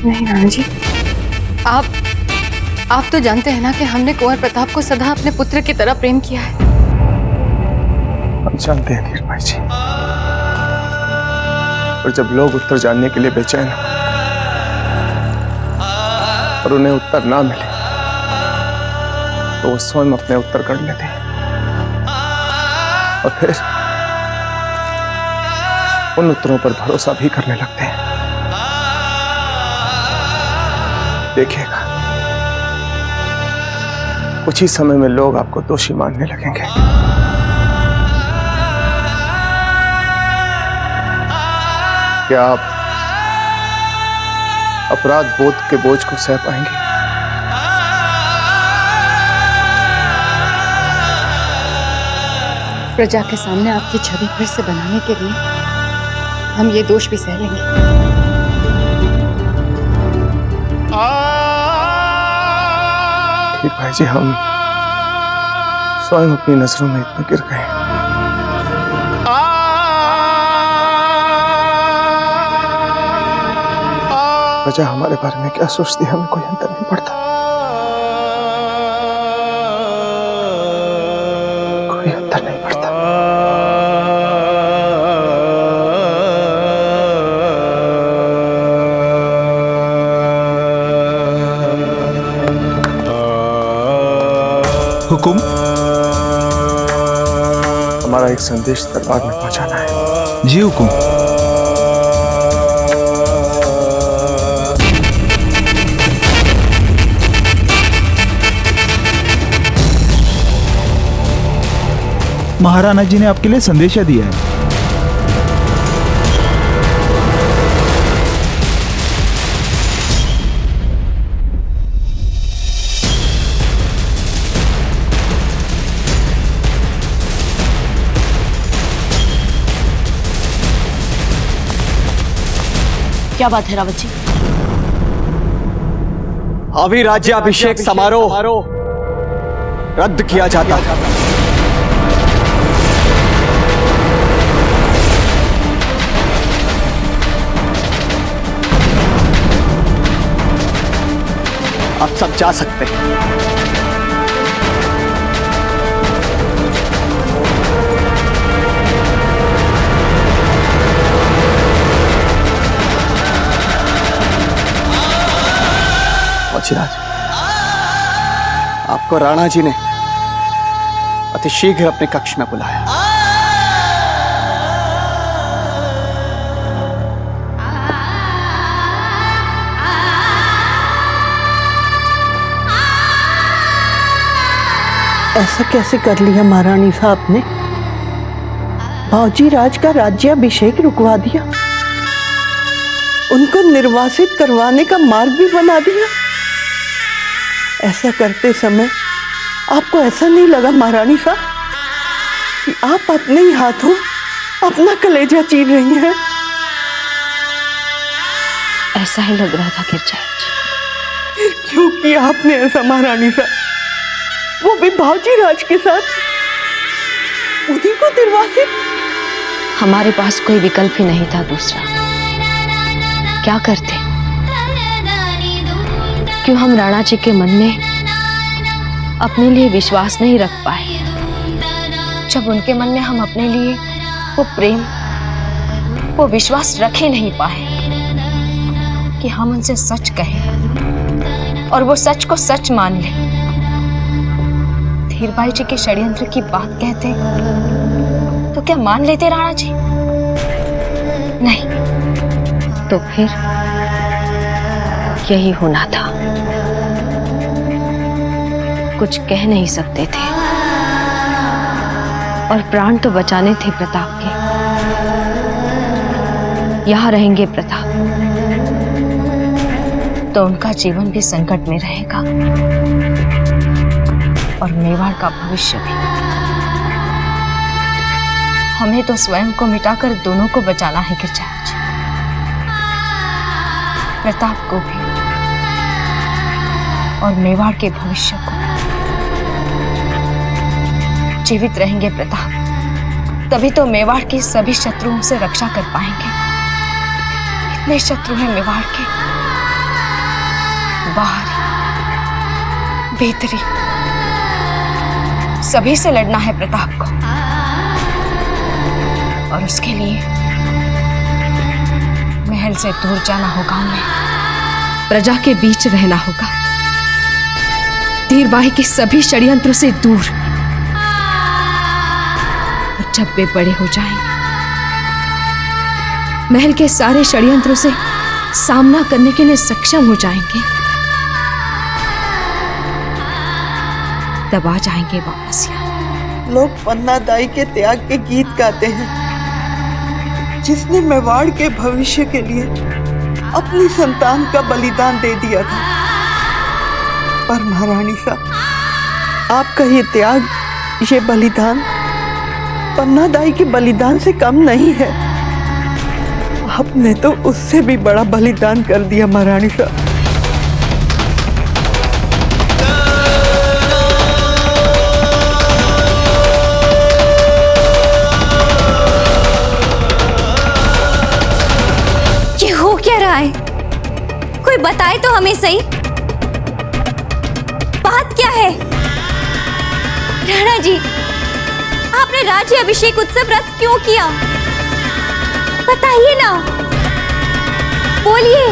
नहीं राणा जी, आप तो जानते हैं ना कि हमने कुंवर प्रताप को सदा अपने पुत्र की तरह प्रेम किया है। हम जानते हैं धीर भाई जी, और जब लोग उत्तर जानने के लिए बेचैन हो और उन्हें उत्तर ना मिले तो वो स्वयं अपने उत्तर कर लेते हैं और फिर उन उत्तरों पर भरोसा भी करने लगते हैं। देखिएगा, कुछ ही समय में लोग आपको दोषी मानने लगेंगे। क्या आप अपराध बोध के बोझ को सह पाएंगे? प्रजा के सामने आपकी छवि फिर से बनाने के लिए हम ये दोष भी सह लेंगे। भाई जी, हम स्वयं अपनी नजरों में इतने गिर गए। प्रजा हमारे बारे में क्या सोचती है हमें कोई अंतर नहीं पड़ता, कोई अंतर नहीं पड़ता। हुकुम? हमारा एक संदेश दरबार में पहुंचाना है। जी हुकुम। महाराणा जी ने आपके लिए संदेशा दिया है। क्या बात है रावत जी? अभी राज्याभिषेक समारोह रद्द किया जाता है। आप सब जा सकते हैं। पहुंचिराज, आपको राणा जी ने अतिशीघ्र अपने कक्ष में बुलाया। ऐसा कैसे कर लिया महारानी साहब ने? बावजी राज का राज्याभिषेक रुकवा दिया, उनको निर्वासित करवाने का मार्ग भी बना दिया। ऐसा करते समय आपको ऐसा नहीं लगा महारानी साहब कि आप अपने ही हाथों अपना कलेजा चीर रही हैं? ऐसा ही लग रहा था गिरजाई जी। फिर क्यों किया आपने ऐसा महारानी साहब? वो भी बावजी राज के साथ, उन्हीं को निर्वासित? हमारे पास कोई विकल्प ही नहीं था दूसरा। क्या करते? क्यों हम राणा जी के मन में अपने लिए विश्वास नहीं रख पाए, जब उनके मन में हम अपने लिए वो प्रेम, वो विश्वास रख ही नहीं पाए कि हम उनसे सच कहें और वो सच को सच मान लें। धीरभाई जी के षड्यंत्र की बात कहते तो क्या मान लेते राणा जी? नहीं, तो फिर यही होना था। कुछ कह नहीं सकते थे और प्राण तो बचाने थे प्रताप के। यहां रहेंगे प्रताप तो उनका जीवन भी संकट में रहेगा और मेवाड़ का भविष्य भी। हमें तो स्वयं को मिटाकर दोनों को बचाना है गिरजाई जी, प्रताप को भी और मेवाड़ के भविष्य को। जीवित रहेंगे प्रताप तभी तो मेवाड़ की सभी शत्रुओं से रक्षा कर पाएंगे। इतने शत्रु हैं मेवाड़ के, बाहरी, भीतरी, सभी से लड़ना है प्रताप को। और उसके लिए महल से दूर जाना होगा उन्हें, प्रजा के बीच रहना होगा, धीरबाई के सभी षड्यंत्रों से दूर। और जब वे बड़े हो जाएंगे, महल के सारे षड्यंत्रों से सामना करने के लिए सक्षम हो जाएंगे, तब आ जाएंगे वापस यहाँ। लोग पन्ना दाई के त्याग के गीत गाते हैं, जिसने मेवाड़ के भविष्य के लिए अपनी संतान का बलिदान दे दिया था। पर महारानी साहब, आपका ये त्याग, ये बलिदान पन्ना दाई के बलिदान से कम नहीं है। आपने तो उससे भी बड़ा बलिदान कर दिया महारानी साहब। ये हो क्या रहा है? कोई बताए तो हमें सही, बात क्या है? राणा जी, आपने राज्य अभिषेक उत्सव रद्द क्यों किया? बताइए ना, बोलिए।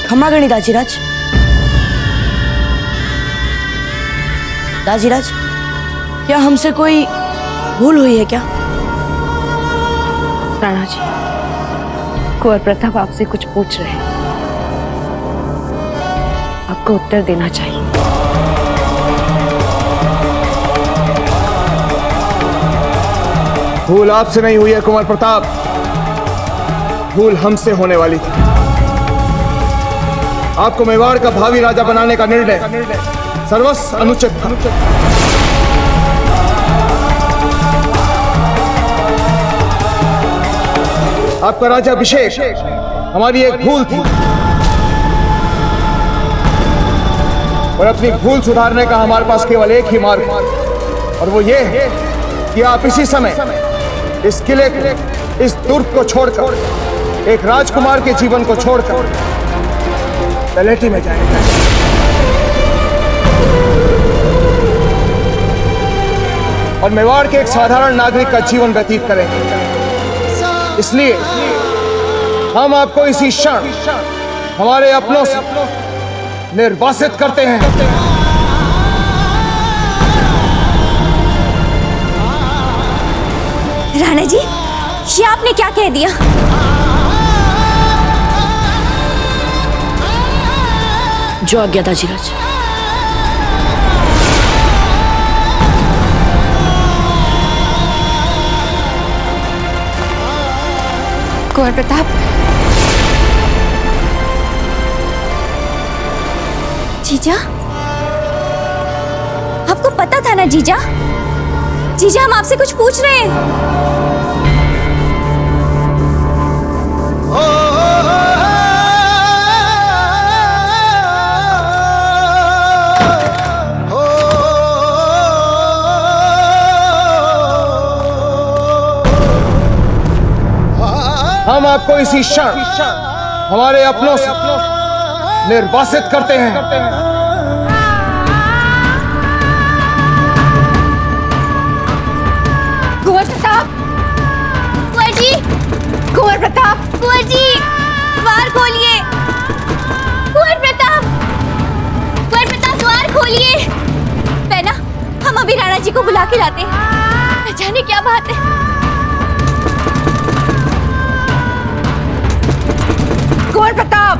क्षमा करनी दाजीराज। दाजीराज, क्या हमसे कोई भूल हुई है क्या? राणा जी, कुंवर प्रताप आपसे कुछ पूछ रहे हैं, आपको उत्तर देना चाहिए। भूल आपसे नहीं हुई है कुंवर प्रताप, भूल हमसे होने वाली थी। आपको मेवाड़ का भावी राजा बनाने का निर्णय सर्वस्व अनुचित था। आपका राजा अभिषेक हमारी एक भूल थी, और अपनी भूल सुधारने का हमारे पास केवल एक ही मार्ग है, और वो ये है कि आप इसी समय इस किले को, इस दुर्ग को छोड़कर, एक राजकुमार के जीवन को छोड़कर तलेटी में जाएंगे। और मेवाड़ के एक साधारण नागरिक का जीवन व्यतीत करेंगे। इसलिए हम आपको इसी क्षण हमारे अपनों से निर्वासित करते हैं। राणा जी, ये आपने क्या कह दिया? जो आज्ञा दाजीराज। कुंवर प्रताप, जीजा, आपको पता था ना जीजा? जीजा, हम आपसे कुछ पूछ रहे हैं। हम आपको इसी क्षण हमारे अपनों से निर्वासित करते हैं। कुंवर प्रताप, कुंवर जी, कुंवर प्रताप, कुंवर जी, द्वार खोलिए। कुंवर प्रताप, द्वार खोलिए। पहना, हम अभी राणा जी को बुला के लाते हैं। न जाने क्या बात है। कुंवर प्रताप,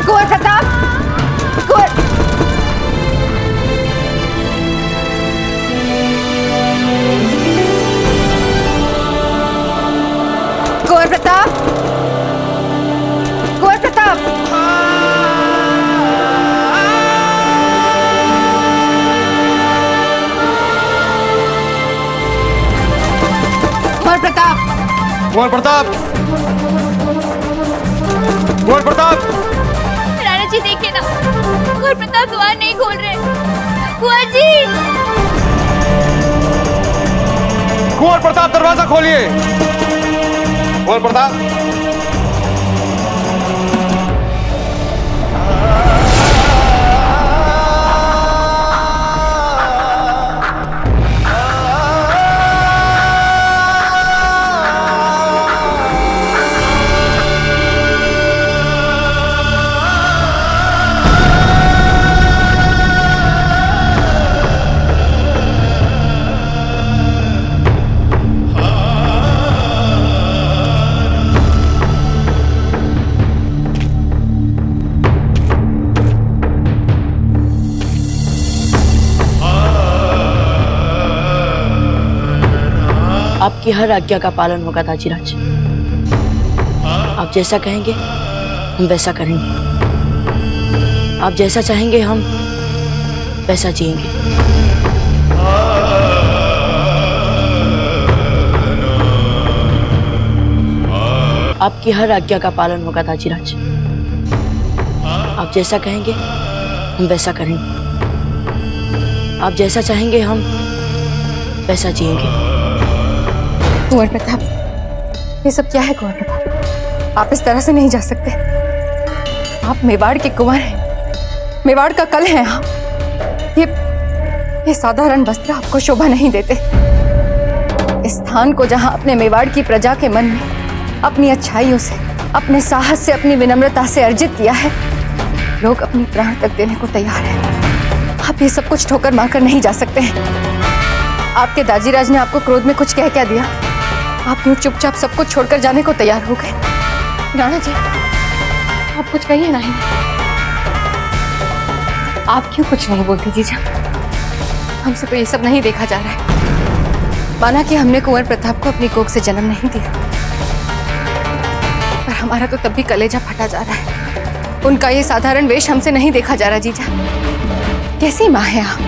कुंवर प्रताप, कुंवर प्रताप, कुंवर प्रताप, कुंवर प्रताप, कुंवर प्रताप, कुंवर प्रताप, राणा जी देखिए ना, कुंवर प्रताप द्वार नहीं खोल रहे। कुंवर जी, कुंवर प्रताप दरवाजा खोलिए। कुंवर प्रताप, आपकी हर आज्ञा का पालन होगा ताजीराज। आप जैसा कहेंगे हम वैसा करेंगे। आप जैसा चाहेंगे हम वैसा जिएंगे। आपकी हर आज्ञा का पालन होगा ताजीराज। आप जैसा कहेंगे हम वैसा करेंगे। आप जैसा चाहेंगे हम वैसा जिएंगे। कुंवर प्रताप, ये सब क्या है कुंवर प्रताप? आप इस तरह से नहीं जा सकते। आप मेवाड़ के कुंवर हैं, मेवाड़ का कल हैं आप। ये साधारण वस्त्र आपको शोभा नहीं देते। इस स्थान को जहां अपने मेवाड़ की प्रजा के मन में अपनी अच्छाइयों से, अपने साहस से, अपनी विनम्रता से अर्जित किया है, लोग अपनी प्राण तक देने को तैयार हैं। आप ये सब कुछ ठोकर मारकर नहीं जा सकते हैं। आपके दाजीराज ने आपको क्रोध में कुछ कह क्या दिया? आप यूं चुपचाप सब कुछ छोड़कर जाने को तैयार हो गए। राणा जी, आप कुछ कहिए नहीं। आप क्यों कुछ नहीं बोलती जीजा? हमसे तो ये सब नहीं देखा जा रहा है। माना कि हमने कुंवर प्रताप को अपनी कोख से जन्म नहीं दिया, पर हमारा तो तब भी कलेजा फटा जा रहा है। उनका ये साधारण वेश हमसे नहीं देखा जा रहा। जीजा, कैसी माँ है आप?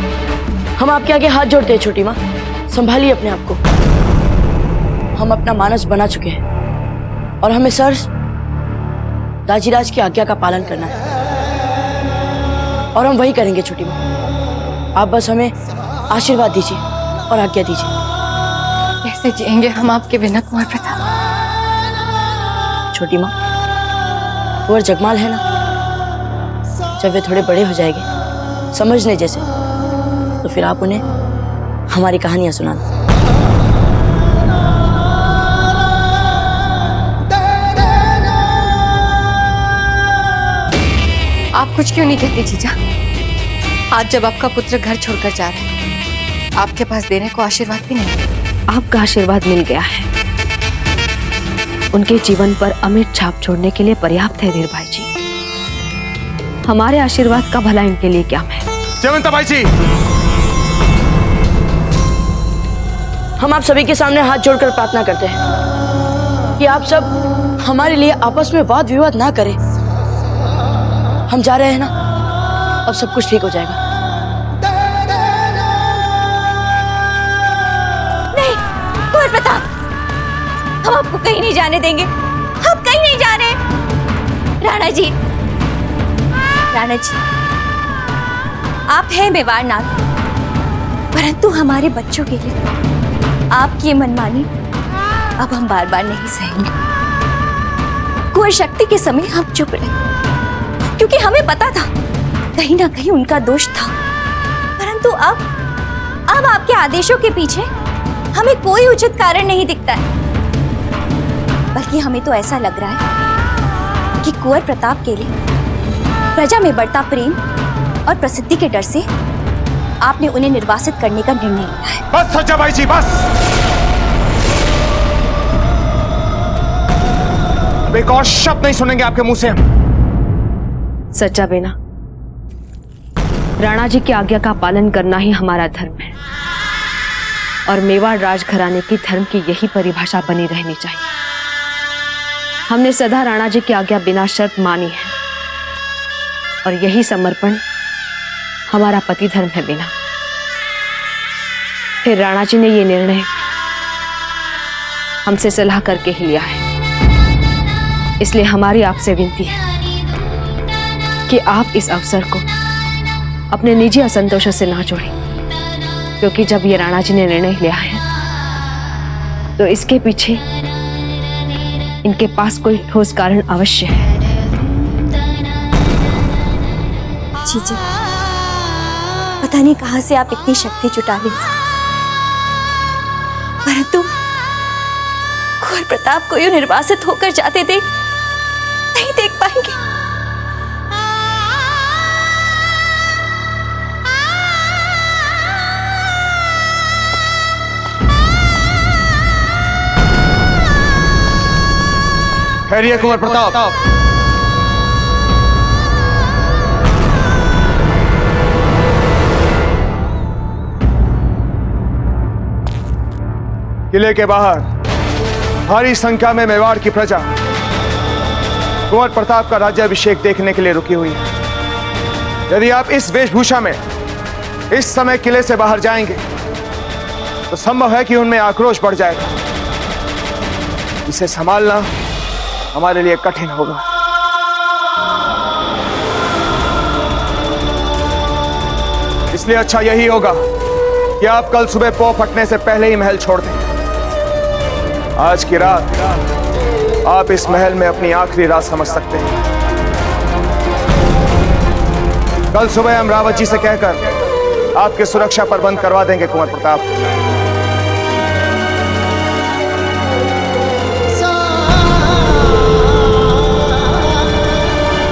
हम आपके आगे हाथ जोड़ते हैं छोटी माँ, संभालिए अपने आप को। हम अपना मानस बना चुके हैं और हमें सर दाजीराज की आज्ञा का पालन करना है, और हम वही करेंगे छोटी माँ। आप बस हमें आशीर्वाद दीजिए और आज्ञा दीजिए। कैसे जिएंगे हम आपके बिना कुंवर प्रताप? छोटी माँ, कुंवर जगमाल है ना, जब वे थोड़े बड़े हो जाएंगे, समझने जैसे, तो फिर आप उन्हें हमारी कहानियां सुनाना। आप कुछ क्यों नहीं कहते जीजा? आज जब आपका पुत्र घर छोड़कर जा रहा है, आपके पास देने को आशीर्वाद भी नहीं। आपका आशीर्वाद मिल गया है। उनके जीवन पर अमिट छाप छोड़ने के लिए पर्याप्त है वीर भाई जी। हमारे आशीर्वाद का भला इनके लिए क्या है? जयवंता भाई जी, हम आप सभी के सामने हाथ जोड़कर प्रार्थना करते हैं कि आप सब हमारे लिए आपस में वाद विवाद ना करें। हम जा रहे हैं ना, अब सब कुछ ठीक हो जाएगा। नहीं कुंवर प्रताप, हम आपको कहीं नहीं जाने देंगे। हम कहीं नहीं जा रहे। राणा जी, राणा जी, आप हैं मेवाड़ नाथ, परंतु हमारे बच्चों के लिए आपकी ये मनमानी अब हम बार बार नहीं सहेंगे। कुंवर शक्ति के समय हम चुप रहे, क्योंकि हमें पता था कहीं ना कहीं उनका दोष था। परंतु अब आपके आदेशों के पीछे हमें कोई उचित कारण नहीं दिखता है। बल्कि हमें तो ऐसा लग रहा है कि कुंवर प्रताप के लिए प्रजा में बढ़ता प्रेम और प्रसिद्धि के डर से आपने उन्हें निर्वासित करने का निर्णय लिया है। बस सच्चा भाई जी, बस। अब एक और शब्द नहीं सुनेंगे आपके मुंह से हम। सच्चा बेना, राणा जी की आज्ञा का पालन करना ही हमारा धर्म है, और मेवाड़ राजघराने की धर्म की यही परिभाषा बनी रहनी चाहिए। हमने सदा राणा जी की आज्ञा बिना शर्त मानी है, और यही समर्पण हमारा पति धर्म है बेना। फिर राणा जी ने ये निर्णय हमसे सलाह करके ही लिया है, इसलिए हमारी आपसे विनती है कि आप इस अवसर को अपने निजी असंतोषों से ना जोड़ें, क्योंकि जब ये राणा जी ने निर्णय लिया है तो इसके पीछे इनके पास कोई ठोस कारण अवश्य है। जीजा, पता नहीं कहां से आप इतनी शक्ति जुटा ली, परंतु घोर प्रताप को यूं निर्वासित होकर जाते देख नहीं देख पाएंगे। ठहरिए कुंवर प्रताप। किले के बाहर भारी संख्या में मेवाड़ की प्रजा कुंवर प्रताप का राज्याभिषेक देखने के लिए रुकी हुई है। यदि आप इस वेशभूषा में इस समय किले से बाहर जाएंगे तो संभव है कि उनमें आक्रोश बढ़ जाएगा। इसे संभालना हमारे लिए कठिन होगा। इसलिए अच्छा यही होगा कि आप कल सुबह पौ फटने से पहले ही महल छोड़ दें। आज की रात आप इस महल में अपनी आखिरी रात समझ सकते हैं। कल सुबह हम रावत जी से कहकर आपके सुरक्षा प्रबंध करवा देंगे कुंवर प्रताप।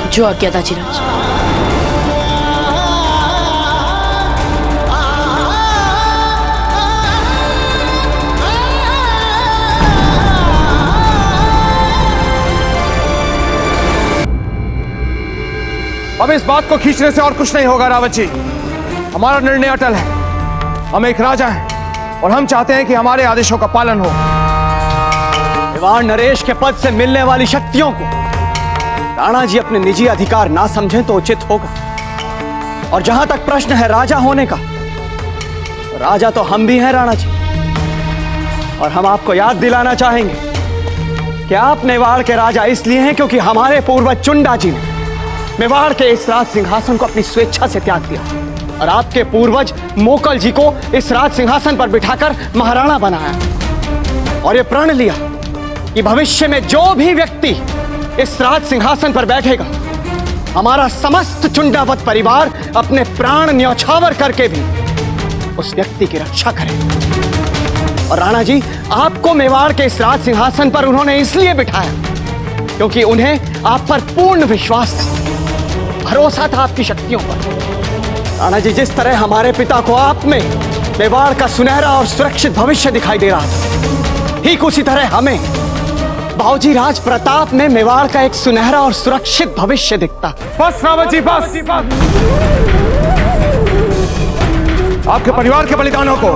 जो आज्ञा दाजीराज। अब इस बात को खींचने से और कुछ नहीं होगा रावत जी। हमारा निर्णय अटल है। हम एक राजा हैं और हम चाहते हैं कि हमारे आदेशों का पालन हो। मेवाड़ नरेश के पद से मिलने वाली शक्तियों को राणा जी अपने निजी अधिकार ना समझें तो उचित होगा। और जहां तक प्रश्न है राजा होने का, तो राजा तो हम भी हैं राणा जी। और हम आपको याद दिलाना चाहेंगे कि आप मेवाड़ के राजा इसलिए हैं क्योंकि हमारे पूर्वज चुंडा जी ने मेवाड़ के इस राज सिंहासन को अपनी स्वेच्छा से त्याग दिया और आपके पूर्वज मोकल जी को इस राज सिंहासन पर बिठाकर महाराणा बनाया और ये प्रण लिया कि भविष्य में जो भी व्यक्ति इस राज सिंहासन पर बैठेगा, हमारा समस्त चुंडावत परिवार अपने प्राण न्यौछावर करके भी उस व्यक्ति की रक्षा करे। और राणा जी, आपको मेवाड़ के इस राज सिंहासन पर उन्होंने इसलिए बिठाया क्योंकि उन्हें आप पर पूर्ण विश्वास था, भरोसा था आपकी शक्तियों पर। राणा जी, जिस तरह हमारे पिता को आप में मेवाड़ का सुनहरा और सुरक्षित भविष्य दिखाई दे रहा था, ठीक उसी तरह हमें बाबूजी राज प्रताप में मेवाड़ का एक सुनहरा और सुरक्षित भविष्य दिखता। बस रावत जी, बस। आपके परिवार के बलिदानों को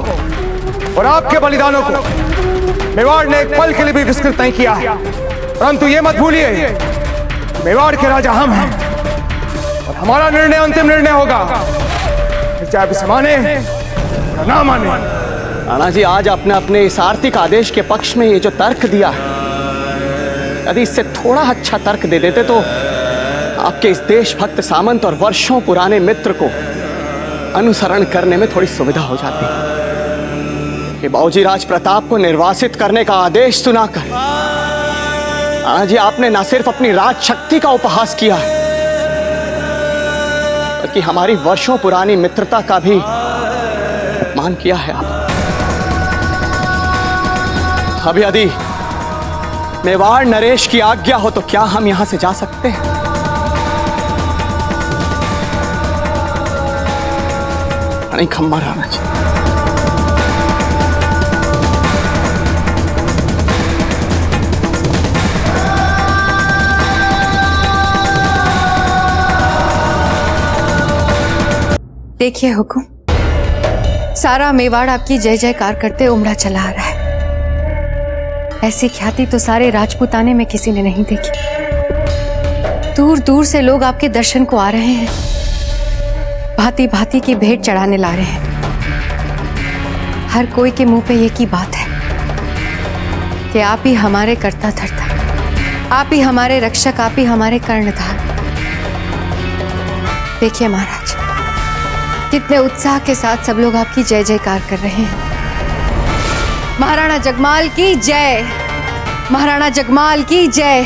और आपके बलिदानों को मेवाड़ ने एक पल के लिए भी विस्मृत नहीं किया है। परंतु ये मत भूलिए, मेवाड़ के राजा हम हैं और हमारा निर्णय अंतिम निर्णय होगा, चाहे आप इसे माने या ना माने। राणा जी, आज आपने अपने इस आर्थिक आदेश के पक्ष में ये जो तर्क दिया है, यदि इससे थोड़ा अच्छा तर्क दे देते तो आपके इस देशभक्त सामंत और वर्षों पुराने मित्र को अनुसरण करने में थोड़ी सुविधा हो जाती कि बाबूजी राज प्रताप को निर्वासित करने का आदेश सुनाकर राणा जी आपने न सिर्फ अपनी राज शक्ति का उपहास किया है, बल्कि हमारी वर्षों पुरानी मित्रता का भी अपमान किया है। अब यदि मेवाड़ नरेश की आज्ञा हो तो क्या हम यहां से जा सकते हैं? नहीं खम्मा राणा जी। देखिए हुकुम, सारा मेवाड़ आपकी जय जयकार करते उमड़ा चला आ रहा है। ऐसी ख्याति तो सारे राजपूताने में किसी ने नहीं देखी। दूर दूर से लोग आपके दर्शन को आ रहे हैं, भांति भांति की भेंट चढ़ाने ला रहे हैं। हर कोई के मुंह पे एक ही बात है कि आप ही हमारे कर्ता धर्ता, आप ही हमारे रक्षक, आप ही हमारे कर्णधार। देखिए महाराज, कितने उत्साह के साथ सब लोग आपकी जय जयकार कर रहे हैं। महाराणा जगमाल की जय, महाराणा जगमाल की जय।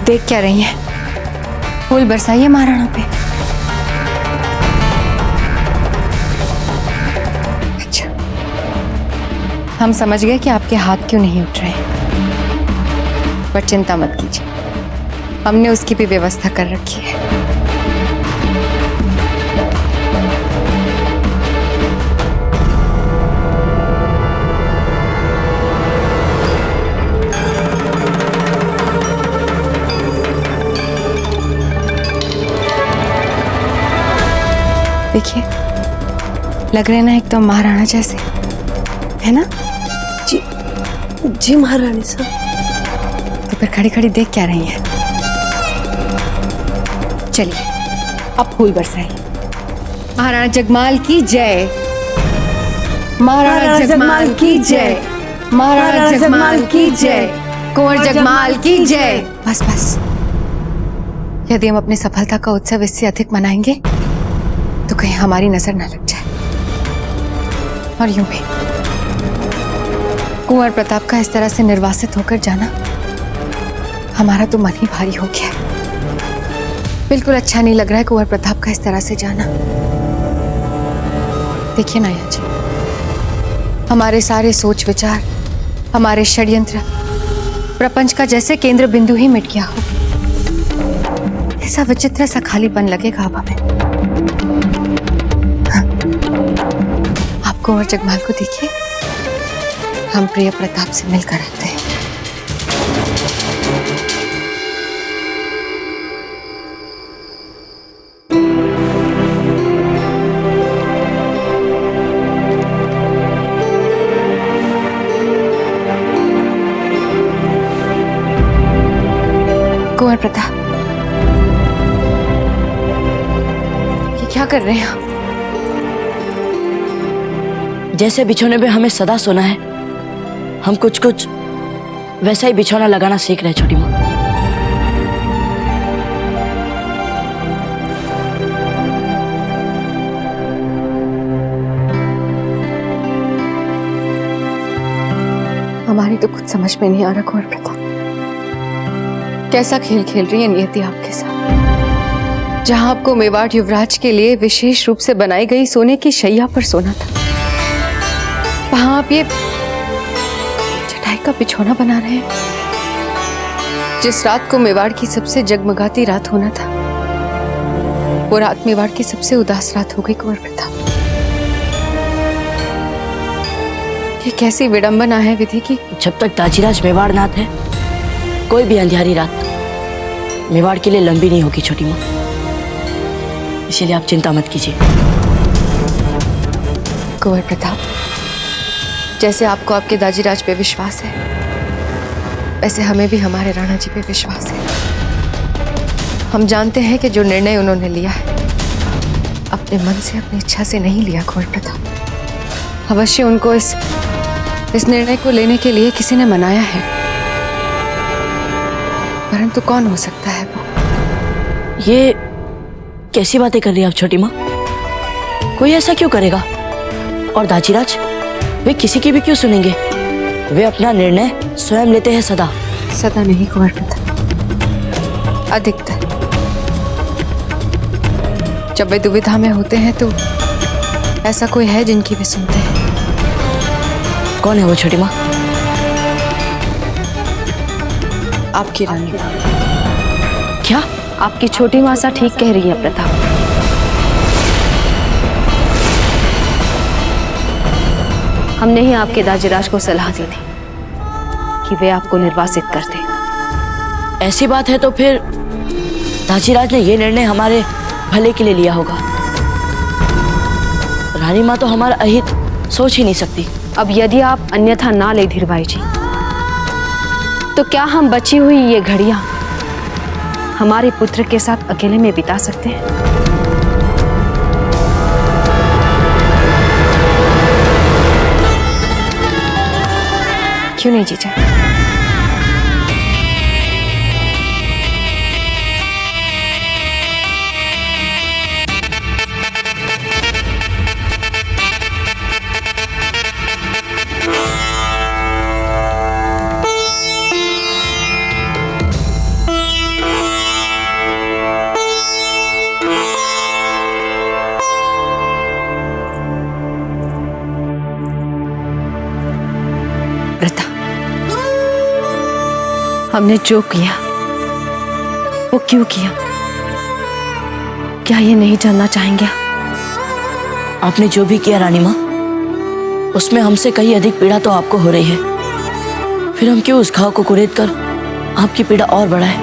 देख क्या रही हैं? फूल बरसाइए महाराणा पे। अच्छा, हम समझ गए कि आपके हाथ क्यों नहीं उठ रहे, पर चिंता मत कीजिए, हमने उसकी भी व्यवस्था कर रखी है। देखिए, लग रहे हैं ना एकदम महाराणा जैसे, है ना? जी जी महारानी साहब। तो फिर खड़ी खड़ी देख क्या रही हैं? चलिए अब फूल बरसाइए। महाराणा जगमाल की जय। महाराणा जगमाल की जय। महाराणा जगमाल की जय। कुंवर जगमाल की जय। बस बस, यदि हम अपनी सफलता का उत्सव इससे अधिक मनाएंगे तो कहीं हमारी नजर न लग जाए। और यूं भी कुंवर प्रताप का इस तरह से निर्वासित होकर जाना हमारा तो मन ही भारी हो गया है। बिल्कुल अच्छा नहीं लग रहा है कुंवर प्रताप का इस तरह से जाना। देखिए नाया जी, हमारे सारे सोच विचार, हमारे षड्यंत्र प्रपंच का जैसे केंद्र बिंदु ही मिट गया हो। ऐसा विचित्र सा खालीपन लगेगा अब हमें। आप कुंवर जगमाल को देखिए, हम प्रिय प्रताप से मिलकर आते हैं। कुंवर प्रताप, ये क्या कर रहे हैं आप? जैसे बिछौने पे हमें सदा सोना है, हम कुछ कुछ वैसा ही बिछौना लगाना सीख रहे हैं छोटी माँ। हमारी तो कुछ समझ में नहीं आ रहा कुंवर प्रताप, कैसा खेल खेल रही है नियति आपके साथ। जहां आपको मेवाड़ युवराज के लिए विशेष रूप से बनाई गई सोने की शैया पर सोना था, वहां आप ये चटाई का बिछौना बना रहे हैं। जिस रात को मेवाड़ की सबसे जगमगाती रात होना था, वो रात मेवाड़ की सबसे उदास रात हो गई कुंवर प्रताप। ये कैसी विडंबना है विधि की। जब तक दाजीराज मेवाड़ नाथ है, कोई भी अंधियारी रात मेवाड़ के लिए लंबी नहीं होगी छोटी माँ। इसीलिए आप चिंता मत कीजिए। कुंवर प्रताप, जैसे आपको आपके दाजीराज पे विश्वास है, वैसे हमें भी हमारे राणा जी पे विश्वास है। हम जानते हैं कि जो निर्णय उन्होंने लिया है, अपने मन से, अपनी इच्छा से नहीं लिया कुंवर प्रताप। अवश्य उनको इस निर्णय को लेने के लिए किसी ने मनाया है, परंतु कौन हो सकता है वो? ये कैसी बातें कर रही है आप छोटी माँ? कोई ऐसा क्यों करेगा? और दाजीराज, वे किसी की भी क्यों सुनेंगे? वे अपना निर्णय स्वयं लेते हैं सदा। सदा नहीं कुंवर प्रताप, अधिकतर। जब वे दुविधा में होते हैं तो ऐसा कोई है जिनकी वे सुनते हैं। कौन है वो छोटी माँ? आपकी रानी। क्या? आपकी छोटी मासा ठीक कह रही है प्रताप। हमने ही आपके दाजीराज को सलाह दी थी कि वे आपको निर्वासित कर दें। ऐसी बात है तो फिर दाजीराज ने ये निर्णय हमारे भले के लिए लिया होगा। रानी माँ तो हमारा अहित सोच ही नहीं सकती। अब यदि आप अन्यथा ना ले धीरबाई जी, तो क्या हम बची हुई ये घड़ियां हमारे पुत्र के साथ अकेले में बिता सकते हैं? क्यों नहीं जीजा? हमने जो किया वो क्यों किया, क्या ये नहीं जानना चाहेंगे? आपने जो भी किया रानी माँ, उसमें हमसे कहीं अधिक पीड़ा तो आपको हो रही है। फिर हम क्यों उस घाव को कुरेद कर आपकी पीड़ा और बढ़ाए?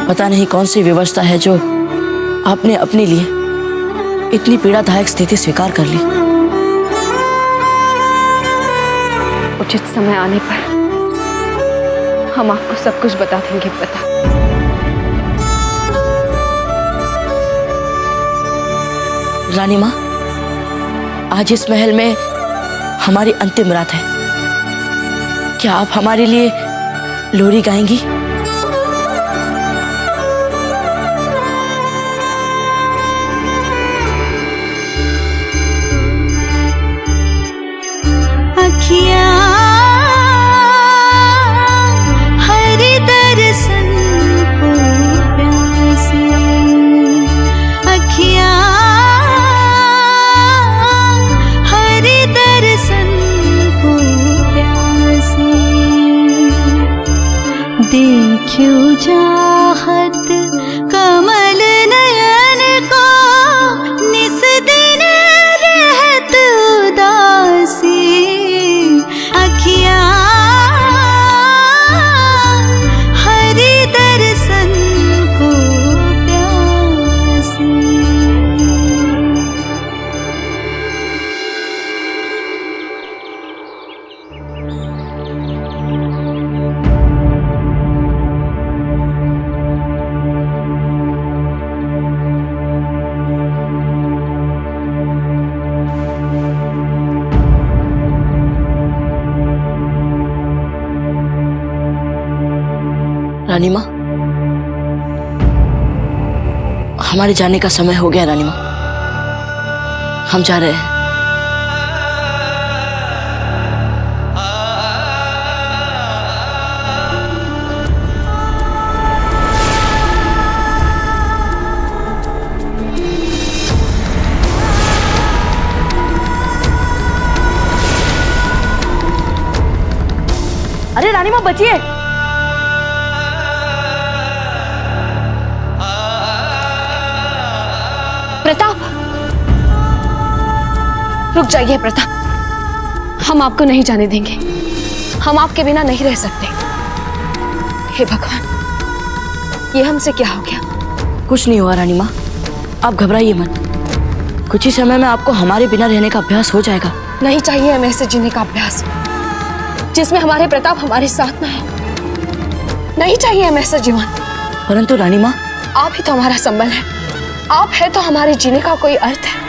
पता नहीं कौन सी व्यवस्था है जो आपने अपने लिए इतनी पीड़ादायक स्थिति स्वीकार कर ली। उचित समय आने पर हम आपको सब कुछ बता देंगे प्रताप। रानी माँ, आज इस महल में हमारी अंतिम रात है। क्या आप हमारे लिए लोरी गाएंगी? अखियाँ हरि दर्शन को प्यासी, अखियाँ हरि दर्शन को प्यासी, देखियो चाहत कमल नयन को निस दिन रहत उदासी, अखियाँ हरि दर्शन को प्यासी। रानी माँ, हमारे जाने का समय हो गया। रानी माँ, हम जा रहे हैं। अरे रानी माँ बचिए। प्रताप, रुक जाइए प्रताप, हम आपको नहीं जाने देंगे। हम आपके बिना नहीं रह सकते। हे भगवान, ये हमसे क्या हो गया? कुछ नहीं हुआ रानी माँ, आप घबराइए मत। कुछ ही समय में आपको हमारे बिना रहने का अभ्यास हो जाएगा। नहीं चाहिए हमें ऐसे जीने का अभ्यास जिसमें हमारे प्रताप हमारे साथ ना हो। नहीं चाहिए हमें ऐसा जीवन। परंतु रानी माँ, आप ही तो हमारा संबल है। आप है तो हमारे जीने का कोई अर्थ है।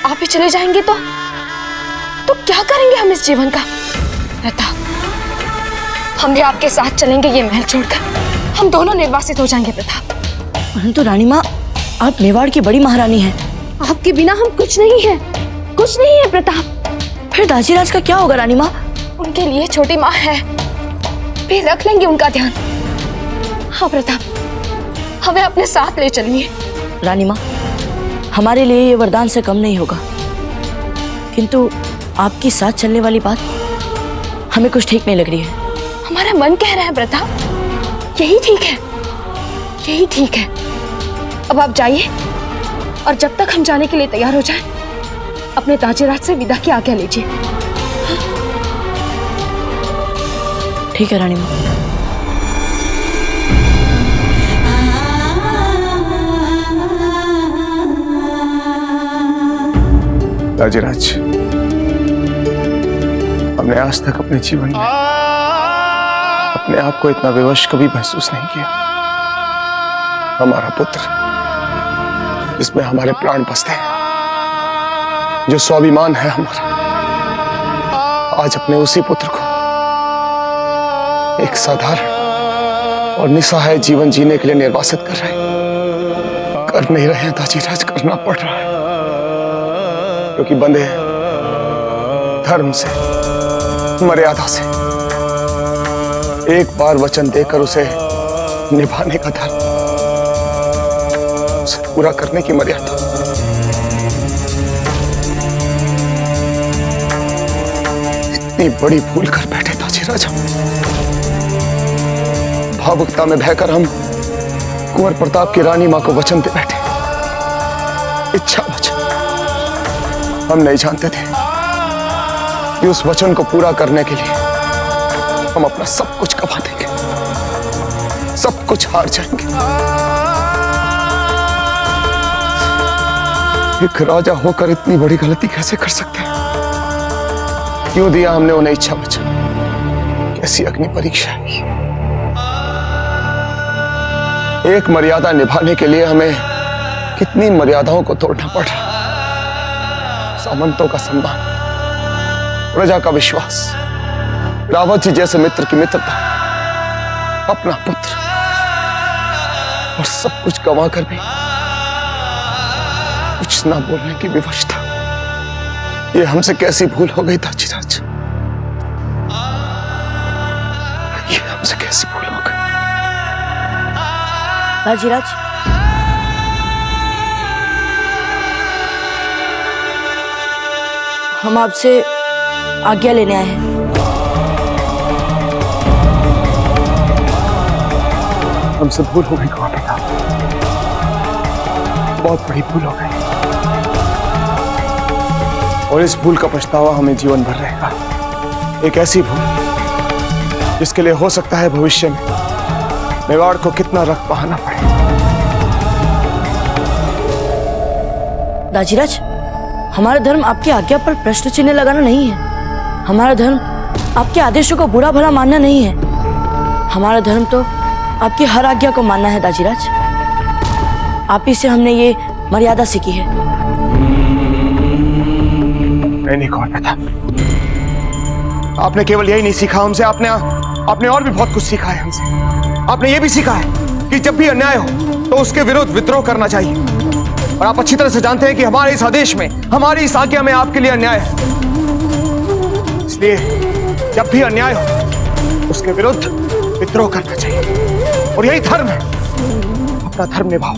आप ही चले जाएंगे तो क्या करेंगे हम इस जीवन का? प्रताप, हम भी आपके साथ चलेंगे ये महल छोड़कर। हम दोनों निर्वासित हो जाएंगे प्रताप। परंतु रानी माँ, आप मेवाड़ की बड़ी महारानी हैं। आपके बिना हम कुछ नहीं है, कुछ नहीं है प्रताप। फिर दाजीराज का क्या होगा रानी माँ? उनके लिए छोटी माँ है, भी रख लेंगे उनका ध्यान। हाँ प्रताप, हमें अपने साथ ले चलिए। रानी माँ, हमारे लिए ये वरदान से कम नहीं होगा, किंतु आपकी साथ चलने वाली बात हमें कुछ ठीक नहीं लग रही है। हमारा मन कह रहा है प्रताप, यही ठीक है, यही ठीक है। अब आप जाइए और जब तक हम जाने के लिए तैयार हो जाएं, अपने दाजीराज से विदा की आज्ञा लीजिए। ठीक है रानी माँ। दाजीराज, हमने आज तक अपने जीवन में अपने आप को इतना विवश कभी महसूस नहीं किया। हमारा पुत्र, जिसमें हमारे प्राण बसते हैं, जो स्वाभिमान है हमारा, आज अपने उसी पुत्र को एक साधारण और निसहाय जीवन जीने के लिए निर्वासित कर रहे हैं। कर नहीं रहे हैं दाजीराज, करना पड़ रहा है, क्योंकि बंधे हैं धर्म से, मर्यादा से। एक बार वचन देकर उसे निभाने का धर्म, उसे पूरा करने की मर्यादा। इतनी बड़ी भूल कर बैठे दाजीराज, भावुकता में बहकर हम कुंवर प्रताप की रानी मां को वचन दे बैठे, इच्छा वचन। हम नहीं जानते थे कि उस वचन को पूरा करने के लिए हम अपना सब कुछ गवा देंगे, सब कुछ हार जाएंगे। एक राजा होकर इतनी बड़ी गलती कैसे कर सकते हैं? क्यों दिया हमने उन्हें इच्छा वचन? कैसी अग्नि परीक्षा है। एक मर्यादा निभाने के लिए हमें कितनी मर्यादाओं को तोड़ना पड़ रहा। सामंतों का सम्मान, प्रजा का विश्वास, रावत जी जैसे मित्र की मित्रता, अपना पुत्र, और सब कुछ गंवा कर भी कुछ ना बोलने की विवशता। ये हमसे कैसी भूल हो गई दाजीराज, ये हमसे कैसी भूल हो गई। दाजीराज, हम आपसे आज्ञा लेने आए हैं। हमसे भूल हो गई कुंवर प्रताप, बहुत बड़ी भूल हो गई, और इस भूल का पछतावा हमें जीवन भर रहेगा। एक ऐसी भूल जिसके लिए हो सकता है भविष्य में मेवाड़ को कितना रक्त बहाना पड़े। दाजीराज, हमारा धर्म आपकी आज्ञा पर प्रश्न चिन्ह लगाना नहीं है। हमारा धर्म आपके आदेशों को बुरा भला मानना नहीं है। हमारा धर्म तो आपकी हर आज्ञा को मानना है दाजीराज। आप ही से हमने ये मर्यादा सीखी है। नहीं कुंवर प्रताप, आपने केवल यही नहीं सीखा हमसे, आपने और भी बहुत कुछ सीखा है हमसे। आपने ये भी सीखा है कि जब भी अन्याय हो तो उसके विरुद्ध विद्रोह करना चाहिए, और आप अच्छी तरह से जानते हैं कि हमारे इस आदेश में, हमारी इस आज्ञा में आपके लिए अन्याय है। इसलिए जब भी अन्याय हो उसके विरुद्ध विद्रोह करना चाहिए, और यही धर्म है। अपना धर्म निभाओ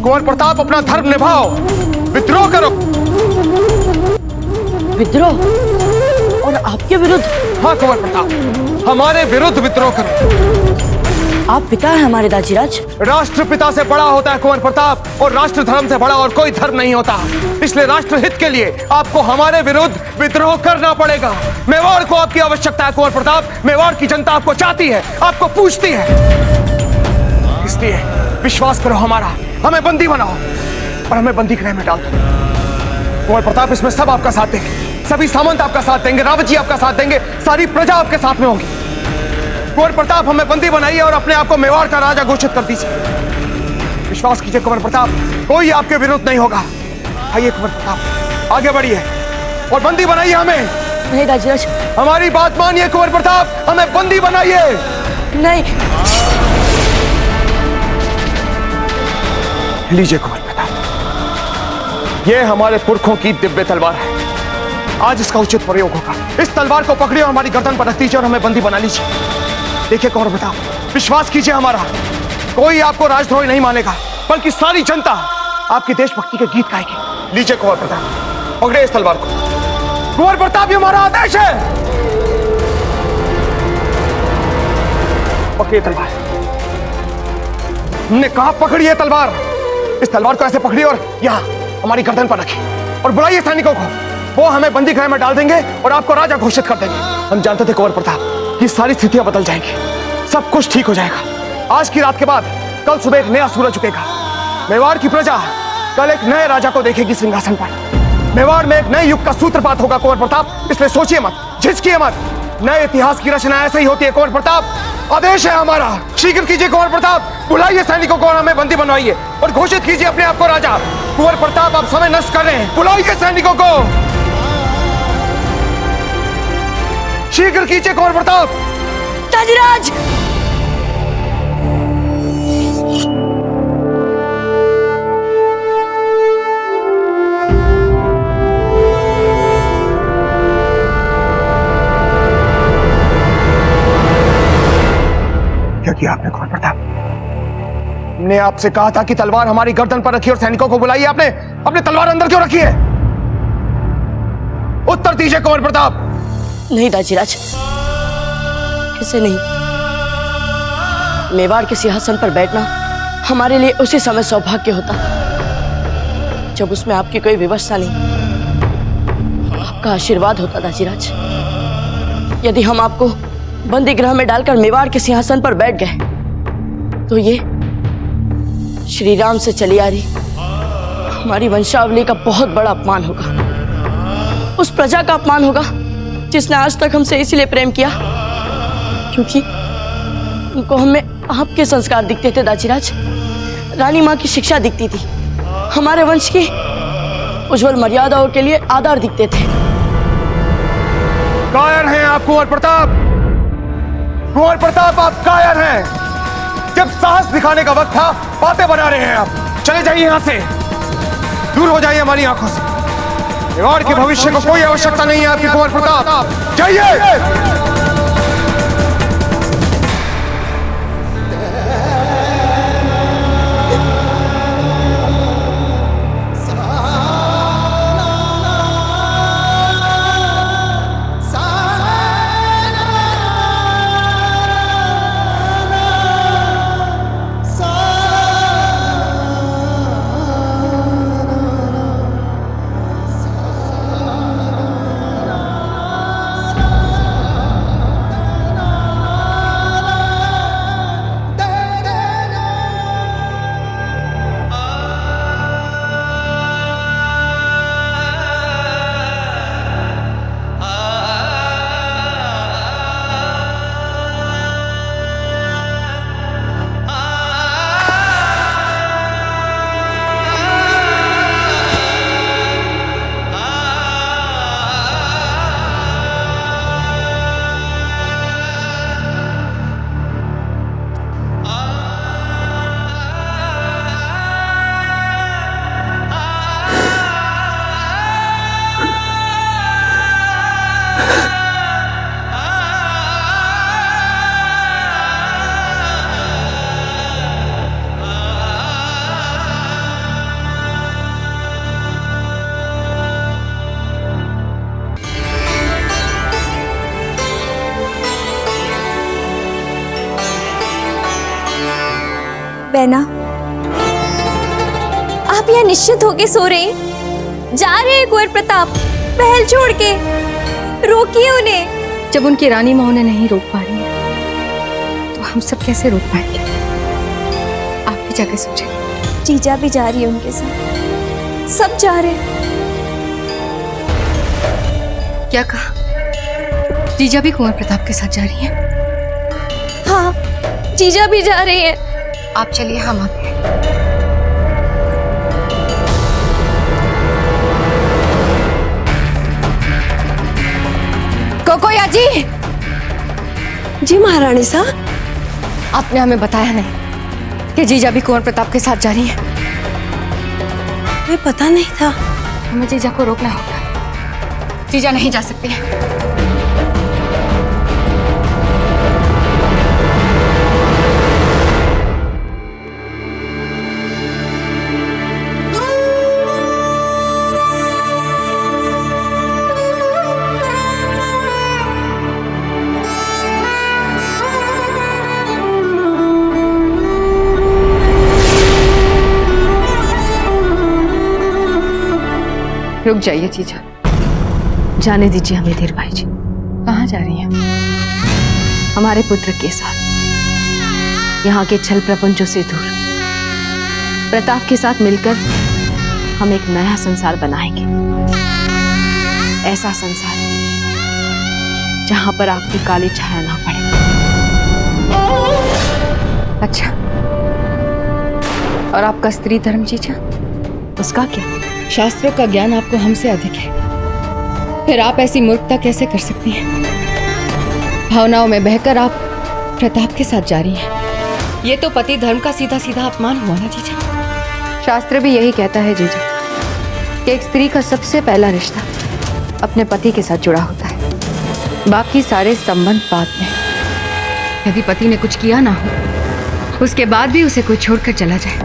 कुंवर प्रताप, अपना धर्म निभाओ, विद्रोह करो। विद्रोह? और आपके विरुद्ध? हाँ कुंवर प्रताप, हमारे विरुद्ध विद्रोह करो। आप पिता हैं हमारे दाजीराज। राष्ट्रपिता से बड़ा होता है कुंवर प्रताप, और राष्ट्र धर्म से बड़ा और कोई धर्म नहीं होता। इसलिए राष्ट्र हित के लिए आपको हमारे विरुद्ध विद्रोह करना पड़ेगा। मेवाड़ को आपकी आवश्यकता है कुंवर प्रताप, मेवाड़ की जनता आपको चाहती है, आपको पूछती है। इसलिए विश्वास करो हमारा, हमें बंदी बनाओ और हमें बंदी गृह में डाल दो। कुंवर प्रताप, इसमें सब आपका साथ देंगे, सभी सामंत आपका साथ देंगे, रावत जी आपका साथ देंगे, सारी प्रजा आपके साथ में होगी। कुंवर प्रताप, हमें बंदी बनाइए और अपने आप को मेवाड़ का राजा घोषित कर दीजिए। विश्वास कीजिए कुंवर प्रताप, कोई आपके विरुद्ध नहीं होगा। आइए कुंवर प्रताप, आगे बढ़िए और बंदी बनाइए हमें। नहीं दाजीराज, हमारी बात मानिए कुंवर प्रताप, हमें बंदी बनाइए। नहीं। लीजिए कुंवर प्रताप, ये हमारे पुरखों की दिव्य तलवार है। आज इसका उचित प्रयोग होगा। इस तलवार को पकड़िए और हमारी गर्दन पर रख दीजिए और हमें बंदी बना लीजिए। देखिए कुंवर प्रताप, विश्वास कीजिए हमारा, कोई आपको राजद्रोही नहीं मानेगा, बल्कि सारी जनता आपकी देशभक्ति के गीत गाएगी। लीजिए कुंवर प्रताप, पकड़े इस तलवार को। कुंवर प्रताप, ये हमारा आदेश है। पकड़िए तलवार, हमने कहा पकड़िए तलवार। इस तलवार को ऐसे पकड़िए और यहाँ हमारी गर्दन पर रखिए और बुलाइए सैनिकों को। वो हमें बंदी गृह में डाल देंगे और आपको राजा घोषित कर देंगे। हम जानते थे कुंवर प्रताप, ये सारी स्थितियां बदल जाएंगी, सब कुछ ठीक हो जाएगा। आज की रात के बाद कल सुबह एक नया सूरज उगेगा। मेवाड़ की प्रजा कल एक नए राजा को देखेगी सिंहासन पर। मेवाड़ में एक नए युग का सूत्रपात होगा कुंवर प्रताप, इसलिए सोचिए मत, झिझकिए मत। नए इतिहास की रचना ऐसे ही होती है कुंवर प्रताप। आदेश है हमारा, शीघ्र कीजिए कुंवर प्रताप, बुलाइए सैनिकों को और हमें बंदी बनवाइए और घोषित कीजिए अपने आप को राजा। कुंवर प्रताप, आप समय नष्ट कर रहे हैं, बुलाइए सैनिकों को, शीघ्र कीजिए कुंवर प्रताप। दाजीराज, क्या किया आपने कुंवर प्रताप? हमने आपसे कहा था कि तलवार हमारी गर्दन पर रखी और सैनिकों को बुलाइए, आपने अपने तलवार अंदर क्यों रखी है? उत्तर दीजिए कुंवर प्रताप। नहीं दाजीराज, ऐसे नहीं। मेवाड़ के सिंहासन पर बैठना हमारे लिए उसी समय सौभाग्य होता जब उसमें आपकी कोई व्यवस्था नहीं, आपका आशीर्वाद होता दाजीराज। यदि हम आपको बंदी गृह में डालकर मेवाड़ के सिंहासन पर बैठ गए तो ये श्री राम से चली आ रही हमारी वंशावली का बहुत बड़ा अपमान होगा। उस प्रजा का अपमान होगा जिसने आज तक हमसे इसलिए प्रेम किया क्योंकि उनको हमें आपके संस्कार दिखते थे दाजीराज। रानी माँ की शिक्षा दिखती थी, हमारे वंश की उज्जवल मर्यादाओं के लिए आधार दिखते थे। कायर हैं आप कुंवर प्रताप। कुंवर प्रताप आप कायर हैं। जब साहस दिखाने का वक्त था बातें बना रहे हैं आप। चले जाइए यहां से, दूर हो जाइए हमारी आंखों से। मेवाड़ के भविष्य को कोई आवश्यकता नहीं है आपकी कुंवर प्रताप। जाइए। बहना, आप यहाँ निश्चित होके सो रहे हैं? जा रहे हैं कुंवर प्रताप महल छोड़ के? रोकिए उन्हें। जब उनकी रानी माँ उन्हें नहीं रोक पा रही है तो हम सब कैसे रोक पाएंगे? आप भी जाके सोचें। जीजा भी जा रही है उनके साथ, सब जा रहे हैं। क्या कहा? जीजा भी कुंवर प्रताप के साथ जा रही हैं? हाँ, जीजा भी जा रही है। आप चलिए, हम आते हैं। कोकोया जी। जी महारानी साहब। आपने हमें बताया नहीं कि जीजा भी कुंवर प्रताप के साथ जा रही हैं। हमें पता नहीं था। हमें जीजा को रोकना होगा। जीजा नहीं जा सकती है। रुक जाइए जीजा। जाने दीजिए हमें धीर भाई जी। कहाँ जा रही हैं? हमारे पुत्र के साथ, यहाँ के छल प्रपंचों से दूर। प्रताप के साथ मिलकर हम एक नया संसार बनाएंगे। ऐसा संसार जहाँ पर आपकी काली छाया ना पड़े। अच्छा, और आपका स्त्री धर्म जीजा? उसका क्या? शास्त्रों का ज्ञान आपको हमसे अधिक है, फिर आप ऐसी मूर्खता कैसे कर सकती हैं? भावनाओं में बहकर आप प्रताप के साथ जा रही हैं। ये तो पति धर्म का सीधा सीधा अपमान हुआ ना जीजा। शास्त्र भी यही कहता है जीजा कि एक स्त्री का सबसे पहला रिश्ता अपने पति के साथ जुड़ा होता है, बाकी सारे संबंध बाद में। यदि पति ने कुछ किया ना हो, उसके बाद भी उसे कोई छोड़कर चला जाए,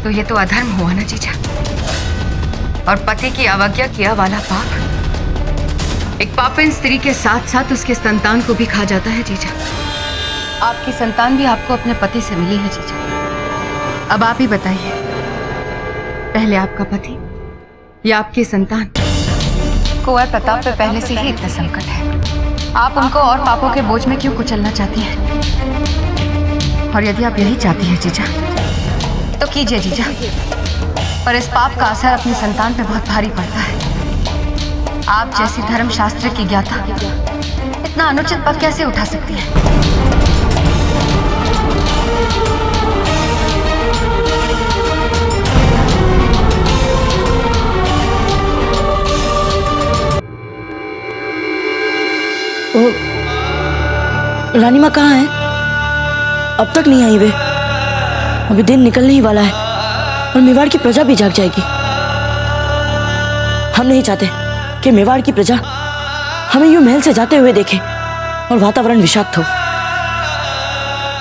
तो ये तो अधर्म हुआ ना जीजा। और पति की अवज्ञा किया वाला पाप एक पापिन स्त्री के साथ साथ उसके संतान को भी खा जाता है जीजा। आपकी संतान भी आपको अपने पति से मिली है जीजा। अब आप ही बताइए, पहले आपका पति या आपकी संतान? कुंवर प्रताप पे पहले से ही इतना संकट है, आप उनको और पापों के बोझ में क्यों कुचलना चाहती हैं? और यदि आप यही चाहती हैं जीजा, तो कीजिए जीजा, पर इस पाप का असर अपनी संतान पे बहुत भारी पड़ता है। आप जैसी धर्मशास्त्र की ज्ञाता इतना अनुचित पद कैसे उठा सकती है? रानी माँ कहाँ है? अब तक नहीं आई वे। अभी दिन निकलने ही वाला है और मेवाड़ की प्रजा भी जाग जाएगी। हम नहीं चाहते कि मेवाड़ की प्रजा हमें यूं महल से जाते हुए देखे और वातावरण विषाक्त हो।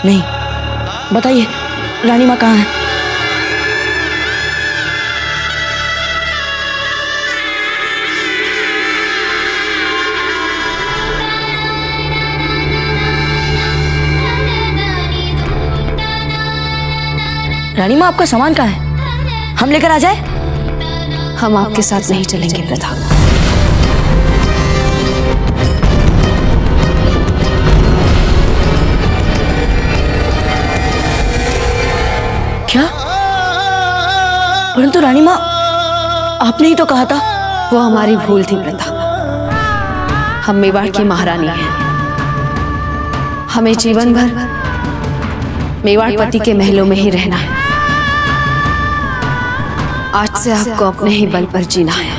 नहीं, बताइए रानी माँ कहाँ है? रानी माँ, आपका सामान कहाँ है? हम लेकर आ जाए? हम आपके साथ नहीं चलेंगे प्रताप। क्या? परंतु रानी माँ, आपने ही तो कहा था। वो हमारी भूल थी प्रताप। हम मेवाड़ की महारानी हैं। हमें जीवन भर मेवाड़ पति के महलों में ही रहना है। आज से आपको अपने ही बल पर जीना है।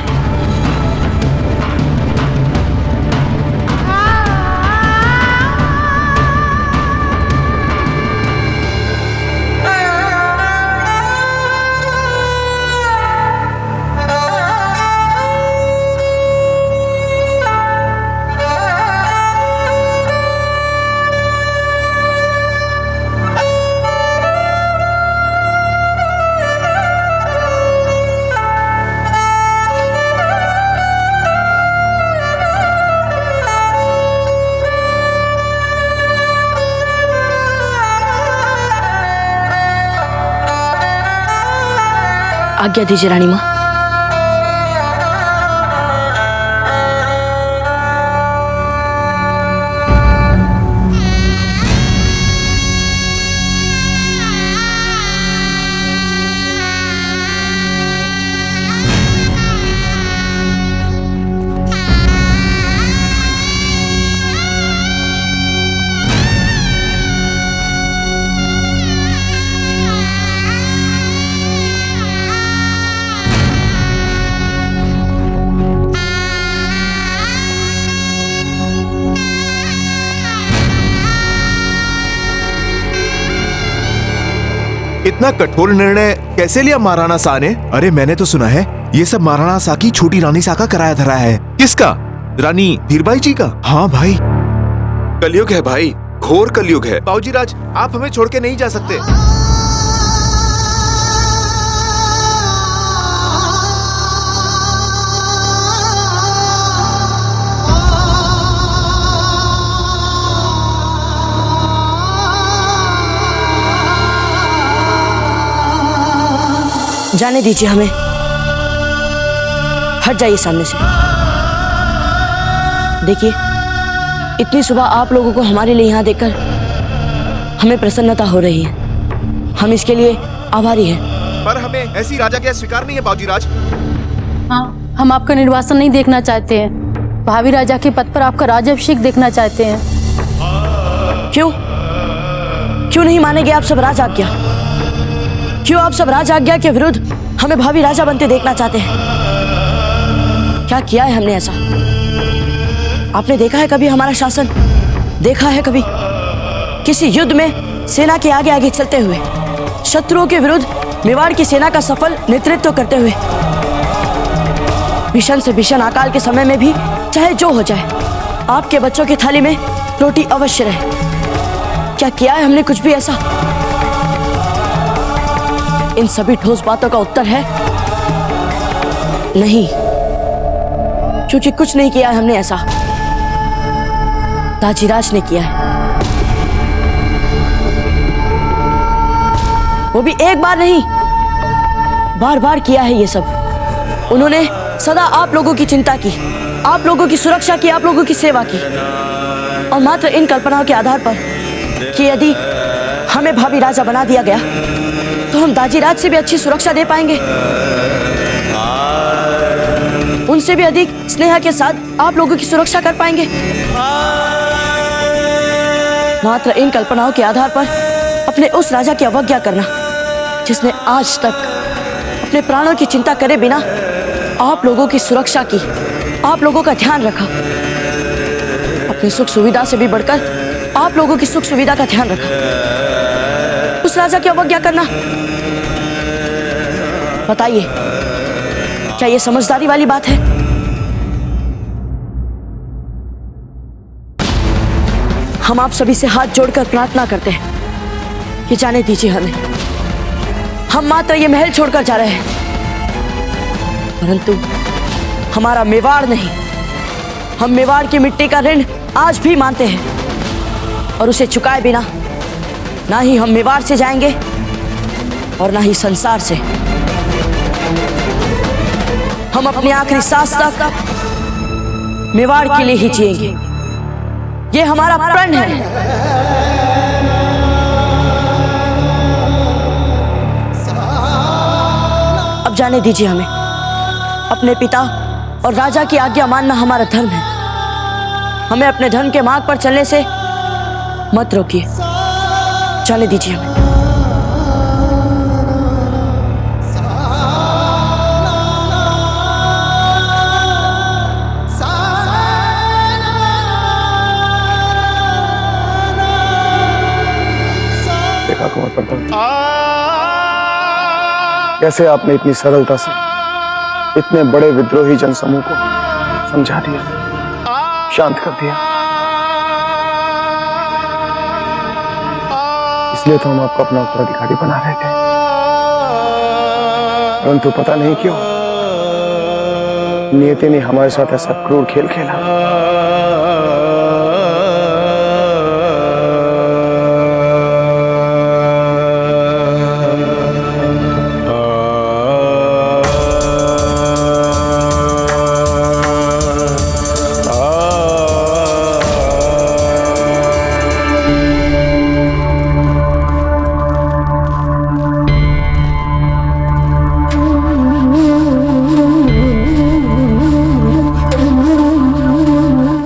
आज्ञा दीजिए रानी माँ। इतना कठोर निर्णय कैसे लिया महाराणा शाह ने? अरे मैंने तो सुना है ये सब महाराणा शाह की छोटी रानी शाह का कराया धरा है। किसका? रानी धीरबाई जी का। हाँ भाई, कलयुग है भाई, घोर कलयुग है। बाबूजी राज, आप हमें छोड़ के नहीं जा सकते। जाने दीजिए हमें। हट जाइए सामने से। देखिए, इतनी सुबह आप लोगों को हमारे लिए यहाँ देखकर हमें प्रसन्नता हो रही है। हम इसके लिए आभारी हैं। पर हमें ऐसी राजा क्या स्वीकार नहीं है बाबूजी राज। हाँ, हम आपका निर्वासन नहीं देखना चाहते हैं। भावी राजा के पद पर आपका राज्याभिषेक देखना चाहते हैं। क्यों? क्यों नहीं मानेंगे आप सब राज आज्ञा? क्यों आप सब राज आज्ञा के विरुद्ध हमें भावी राजा बनते देखना चाहते हैं? क्या किया है हमने ऐसा? आपने देखा है कभी हमारा शासन? देखा है कभी किसी युद्ध में सेना के आगे आगे चलते हुए, शत्रुओं के विरुद्ध मेवाड़ की सेना का सफल नेतृत्व करते हुए? भीषण से भीषण अकाल के समय में भी चाहे जो हो जाए, आपके बच्चों की थाली में रोटी अवश्य रहे। क्या किया है हमने कुछ भी ऐसा? इन सभी ठोस बातों का उत्तर है नहीं, क्योंकि कुछ नहीं किया है हमने ऐसा। दाजीराज ने किया है। वो भी एक बार नहीं, बार बार किया है ये सब। उन्होंने सदा आप लोगों की चिंता की, आप लोगों की सुरक्षा की, आप लोगों की सेवा की, और मात्र इन कल्पनाओं के आधार पर कि यदि हमें भाभी राजा बना दिया गया तो हम दाजीराज से भी अच्छी सुरक्षा दे पाएंगे, उनसे भी अधिक स्नेह के साथ आप लोगों की सुरक्षा कर पाएंगे। मात्र इन कल्पनाओं के आधार पर अपने उस राजा की अवज्ञा करना जिसने आज तक अपने प्राणों की चिंता करे बिना आप लोगों की सुरक्षा की, आप लोगों का ध्यान रखा, अपनी सुख सुविधा से भी बढ़कर आप लोगों की सुख सुविधा का ध्यान रखा, उस राजा की अवज्ञा करना, बताइए क्या ये समझदारी वाली बात है? हम आप सभी से हाथ जोड़कर प्रार्थना करते हैं कि जाने दीजिए हमें, हम मात्र ये महल छोड़कर जा रहे हैं, परंतु हमारा मेवाड़ नहीं, हम मेवाड़ की मिट्टी का ऋण आज भी मानते हैं और उसे चुकाए बिना ना ही हम मेवाड़ से जाएंगे और ना ही संसार से। हम अपनी आखिरी सांस तक मेवाड़ के लिए ही जिएंगे, ये हमारा प्रण है। अब जाने दीजिए हमें, अपने पिता और राजा की आज्ञा मानना हमारा धर्म है, हमें अपने धर्म के मार्ग पर चलने से मत रोकिए, जाने दीजिए हमें। देखा कुंवर प्रताप, कैसे आपने इतनी सरलता से इतने बड़े विद्रोही जनसमूह को समझा दिया, शांत कर दिया। इसलिए तो हम आपको अपना उत्तराधिकारी बना रहे थे, परंतु पता नहीं क्यों नियति ने हमारे साथ ऐसा क्रूर खेल खेला।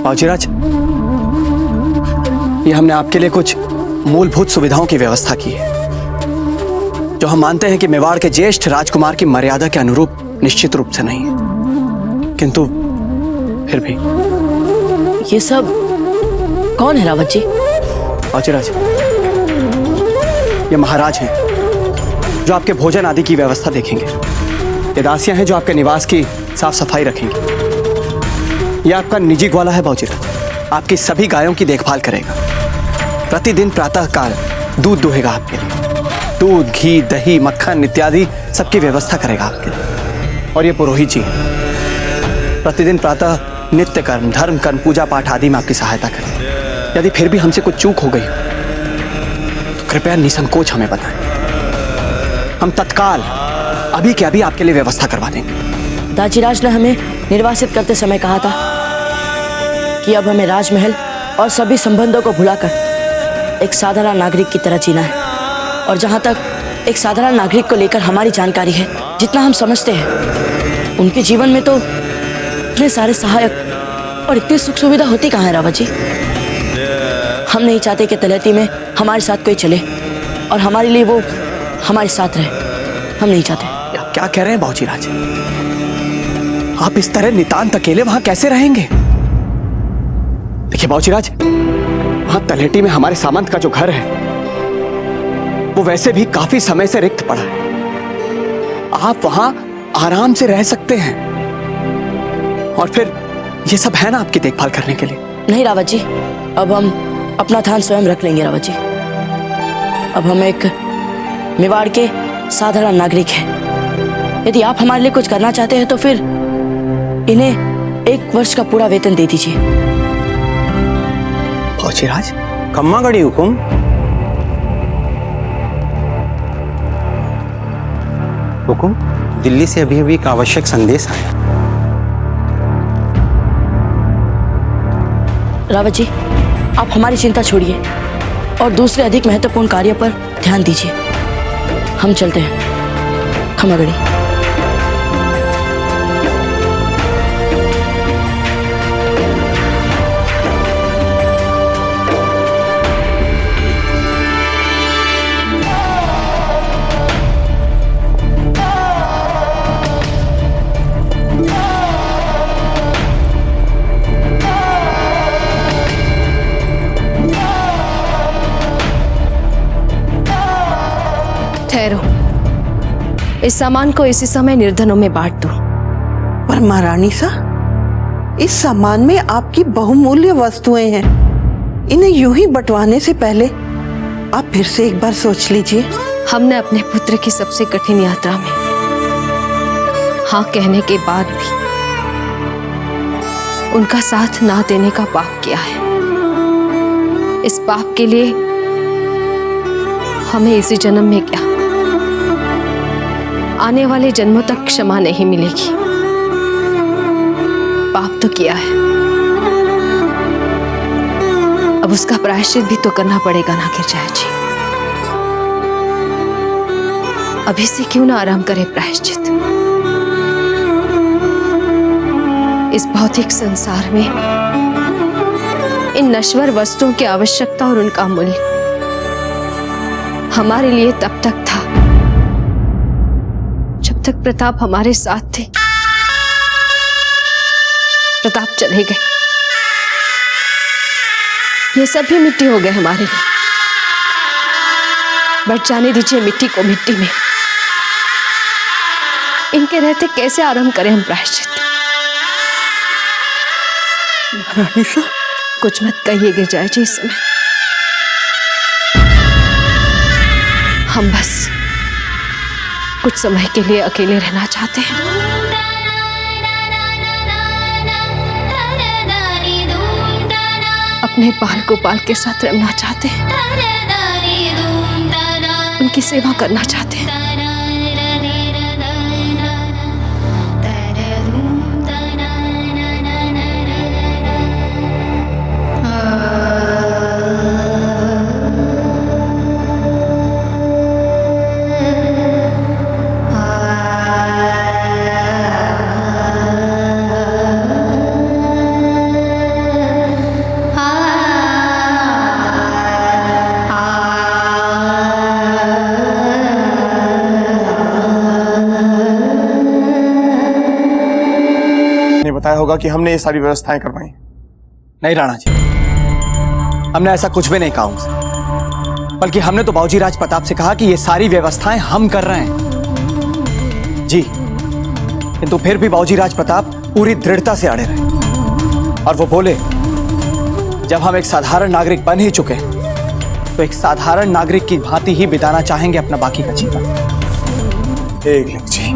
बाजीराज, ये हमने आपके लिए कुछ मूलभूत सुविधाओं की व्यवस्था की है, जो हम मानते हैं कि मेवाड़ के ज्येष्ठ राजकुमार की मर्यादा के अनुरूप निश्चित रूप से नहीं है, किंतु फिर भी। ये सब कौन है रावत जी? बाजीराज, ये महाराज हैं जो आपके भोजन आदि की व्यवस्था देखेंगे, ये दासियां हैं जो आपके निवास की साफ सफाई रखेंगी, यह आपका निजी ग्वाला है बाजीराज, आपकी सभी गायों की देखभाल करेगा, प्रतिदिन प्रातः काल दूध दुहेगा आपके लिए, दूध घी दही मक्खन इत्यादि सबकी व्यवस्था करेगा आपके लिए। और ये पुरोहित जी प्रतिदिन प्रातः नित्य कर्म धर्म कर्म पूजा पाठ आदि में आपकी सहायता करें। यदि फिर भी हमसे कुछ चूक हो गई तो कृपया निसंकोच हमें बताएं, हम तत्काल अभी के अभी आपके लिए व्यवस्था करवा देंगे। दाजीराज ने हमें निर्वासित करते समय कहा था कि अब हमें राजमहल और सभी संबंधों को भुलाकर एक साधारण नागरिक की तरह जीना है, और जहाँ तक एक साधारण नागरिक को लेकर हमारी जानकारी है, जितना हम समझते हैं, उनके जीवन में तो इतने सारे सहायक और इतनी सुख सुविधा होती कहाँ है रावत जी। हम नहीं चाहते कि तलहटी में हमारे साथ कोई चले और हमारे लिए वो हमारे साथ रहे, हम नहीं चाहते। आप क्या कह रहे हैं बाजीराज? आप इस तरह नितांत अकेले वहां कैसे रहेंगे? देखिए बाजीराज, वहां तलहटी में हमारे सामंत का जो घर है वो वैसे भी काफी समय से रिक्त पड़ा है, आप वहां आराम से रह सकते हैं, और फिर ये सब है ना आपकी देखभाल करने के लिए। नहीं रावत जी, अब हम अपना ध्यान स्वयं रख लेंगे रावत जी। अब हम एक मेवाड़ के साधारण नागरिक हैं, यदि आप हमारे लिए कुछ करना चाहते हैं तो फिर इन्हें 1 वर्ष का पूरा वेतन दे दीजिए। बाजीराज, कम्मा गड़ी हुकुम। हुकुम, दिल्ली से अभी अभी एक आवश्यक संदेश आया। रावत जी, आप हमारी चिंता छोड़िए और दूसरे अधिक महत्वपूर्ण कार्य पर ध्यान दीजिए। हम चलते हैं। खमागड़ी। ठहरो, इस सामान को इसी समय निर्धनों में बांट दो। पर महारानी सा, इस सामान में आपकी बहुमूल्य वस्तुएं हैं। इन्हें यूं ही बंटवाने से पहले आप फिर से एक बार सोच लीजिए। हमने अपने पुत्र की सबसे कठिन यात्रा में हाँ कहने के बाद भी उनका साथ ना देने का पाप किया है। इस पाप के लिए हमें इसी जन्म में क्या, आने वाले जन्मों तक क्षमा नहीं मिलेगी। पाप तो किया है, अब उसका प्रायश्चित भी तो करना पड़ेगा ना गिरजाई जी। अभी से क्यों ना आराम करे प्रायश्चित। इस भौतिक संसार में इन नश्वर वस्तुओं की आवश्यकता और उनका मूल्य हमारे लिए तब तक था जब तक प्रताप हमारे साथ थे। प्रताप चले गए, ये सब भी मिट्टी हो गए हमारे लिए। बट जाने दीजिए मिट्टी को मिट्टी में। इनके रहते कैसे आरंभ करें हम प्रायश्चित। कुछ मत कहिए गिरजाई जी इस समय। हम बस कुछ समय के लिए अकेले रहना चाहते हैं। अपने बाल गोपाल के साथ रहना चाहते हैं, उनकी सेवा करना चाहते हैं। बताया होगा कि हमने ये सारी व्यवस्थाएं करवाई। नहीं राणा जी, हमने ऐसा कुछ भी नहीं कहा उनसे, बल्कि हमने तो बाबूजी राज प्रताप से कहा कि ये सारी व्यवस्थाएं हम कर रहे हैं जी। किंतु फिर भी बाबूजी राज प्रताप पूरी दृढ़ता से अड़े रहे और वो बोले, जब हम एक साधारण नागरिक बन ही चुके तो एक साधारण नागरिक की भांति ही बिताना चाहेंगे अपना बाकी का जीवन। एक लिंग जी,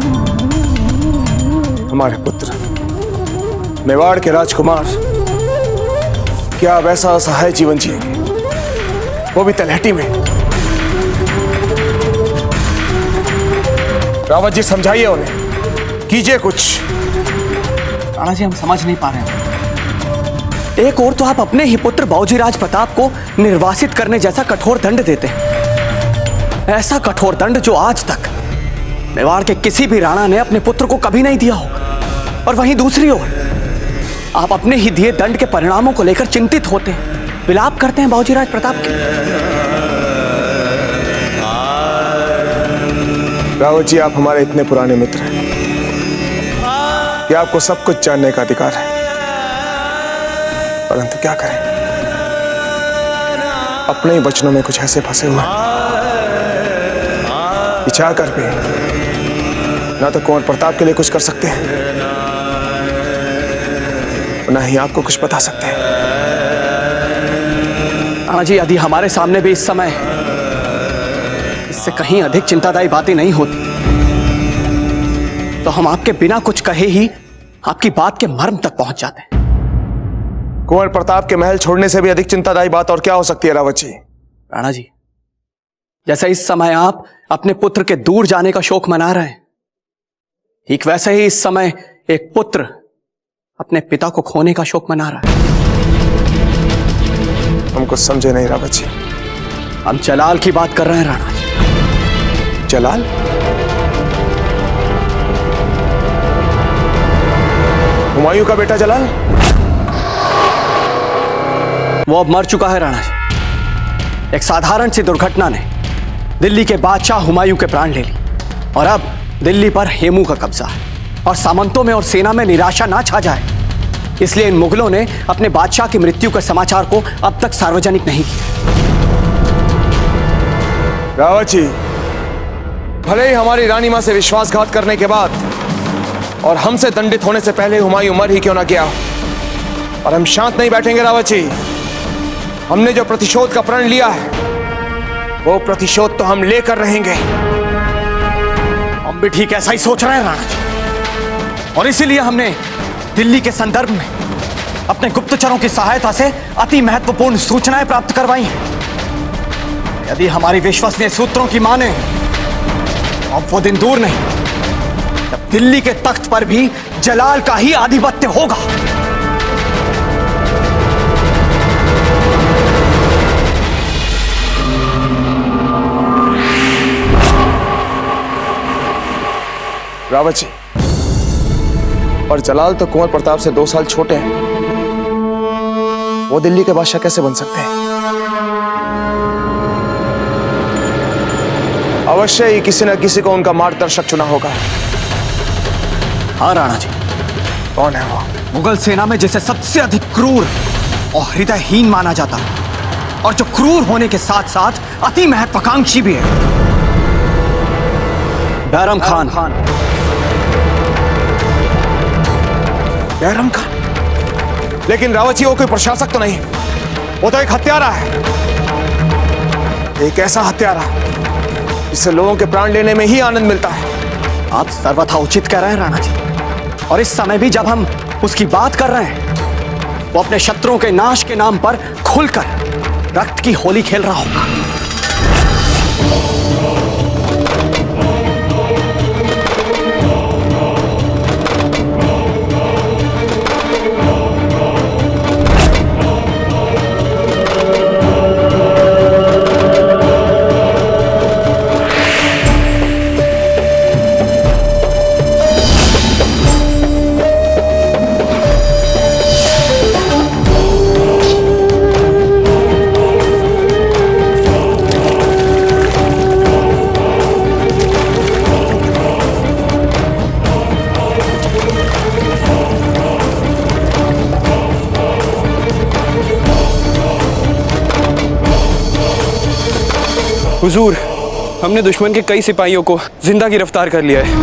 हमारे पुत्र मेवाड़ के राजकुमार क्या अब ऐसा असहाय जीवन जिएंगे, वो भी तलहटी में। रावत जी समझाइए उन्हें, कीजिए कुछ। राणा जी हम समझ नहीं पा रहे हैं। एक और तो आप अपने ही पुत्र बाबूजी राज प्रताप को निर्वासित करने जैसा कठोर दंड देते हैं, ऐसा कठोर दंड जो आज तक मेवाड़ के किसी भी राणा ने अपने पुत्र को कभी नहीं दिया होगा। और वहीं दूसरी ओर आप अपने ही दिए दंड के परिणामों को लेकर चिंतित होते हैं, विलाप करते हैं बाबूजी राज प्रताप के। रावत जी, आप हमारे इतने पुराने मित्र हैं कि आपको सब कुछ जानने का अधिकार है, परंतु क्या करें, अपने ही वचनों में कुछ ऐसे फंसे हुए कि चाह कर भी ना तो कुंवर प्रताप के लिए कुछ कर सकते हैं, ना ही आपको कुछ बता सकते हैं। राणा जी, यदि हमारे सामने भी इस समय इससे कहीं अधिक चिंतादायी बातें नहीं होती तो हम आपके बिना कुछ कहे ही आपकी बात के मर्म तक पहुंच जाते हैं। कुंवर प्रताप के महल छोड़ने से भी अधिक चिंतादायी बात और क्या हो सकती है रावत जी? राणा जी, जैसा इस समय आप अपने पुत्र के दूर जाने का शोक मना रहे हैं, ठीक वैसे ही इस समय एक पुत्र अपने पिता को खोने का शोक मना रहा है। हम कुछ समझे नहीं रावत जी। हम जलाल की बात कर रहे हैं राणा जी। जलाल? हुमायूं का बेटा जलाल? वो अब मर चुका है राणा जी। एक साधारण सी दुर्घटना ने दिल्ली के बादशाह हुमायूं के प्राण ले ली और अब दिल्ली पर हेमू का कब्जा है और सामंतों में और सेना में निराशा ना छा जाए, इसलिए इन मुगलों ने अपने बादशाह की मृत्यु के समाचार को अब तक सार्वजनिक नहीं किया। रावत जी, भले ही हमारी रानी मां से विश्वासघात करने के बाद और हमसे दंडित होने से पहले हुमायूं मर ही क्यों ना गया, और हम शांत नहीं बैठेंगे रावत जी। हमने जो प्रतिशोध का प्रण लिया है वो प्रतिशोध तो हम लेकर रहेंगे। हम भी ठीक ऐसा ही सोच रहे हैं राणा जी, और इसीलिए हमने दिल्ली के संदर्भ में अपने गुप्तचरों की सहायता से अति महत्वपूर्ण सूचनाएं प्राप्त करवाई हैं। यदि हमारी विश्वसनीय सूत्रों की माने, अब वो दिन दूर नहीं जब दिल्ली के तख्त पर भी जलाल का ही आधिपत्य होगा। रावत जी, और जलाल तो कुंवर प्रताप से 2 साल छोटे हैं, वो दिल्ली के बादशाह कैसे बन सकते हैं? अवश्य ही किसी न किसी को उनका मार्गदर्शक चुना होगा। हाँ राणा जी। कौन है वो? मुगल सेना में जिसे सबसे अधिक क्रूर और हृदयहीन माना जाता है, और जो क्रूर होने के साथ साथ अति महत्वाकांक्षी भी है, बैरम खान। बैरम खान? लेकिन रावत जी, वो कोई प्रशासक तो नहीं, वो तो एक हत्यारा है। एक ऐसा हत्यारा जिससे लोगों के प्राण लेने में ही आनंद मिलता है। आप सर्वथा उचित कह रहे हैं राणा जी, और इस समय भी जब हम उसकी बात कर रहे हैं, वो अपने शत्रुओं के नाश के नाम पर खुलकर रक्त की होली खेल रहा होगा। हुजूर, हमने दुश्मन के कई सिपाहियों को जिंदा गिरफ्तार कर लिया है।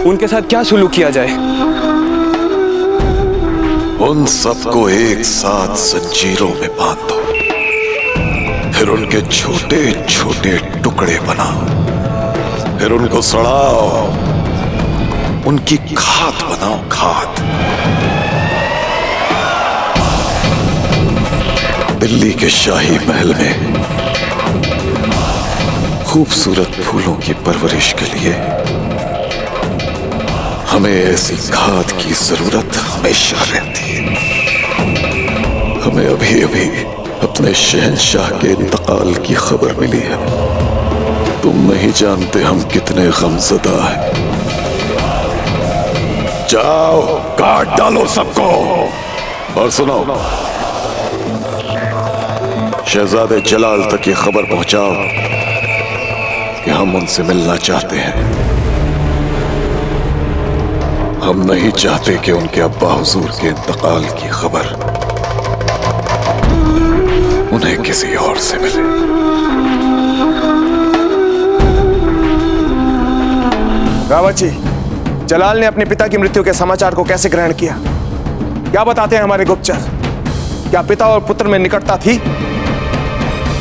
उनके साथ क्या सुलूक किया जाए? उन सबको एक साथ जंजीरों में बांध दो, फिर उनके छोटे छोटे टुकड़े बनाओ, फिर उनको सड़ाओ, उनकी खाद बनाओ, खाद। दिल्ली के शाही महल में खूबसूरत फूलों की परवरिश के लिए हमें ऐसी खाद की जरूरत हमेशा रहती है। हमें अभी अभी अपने शहंशाह के इंतकाल की खबर मिली है। तुम नहीं जानते हम कितने गमज़दा हैं। जाओ, काट डालो सबको, और सुनो, शहजादे जलाल तक ये खबर पहुंचाओ कि हम उनसे मिलना चाहते हैं। हम नहीं चाहते कि उनके अब्बा हुजूर के इंतकाल की खबर उन्हें किसी और से मिले। रावत जी, जलाल ने अपने पिता की मृत्यु के समाचार को कैसे ग्रहण किया? क्या बताते हैं हमारे गुप्तचर? क्या पिता और पुत्र में निकटता थी?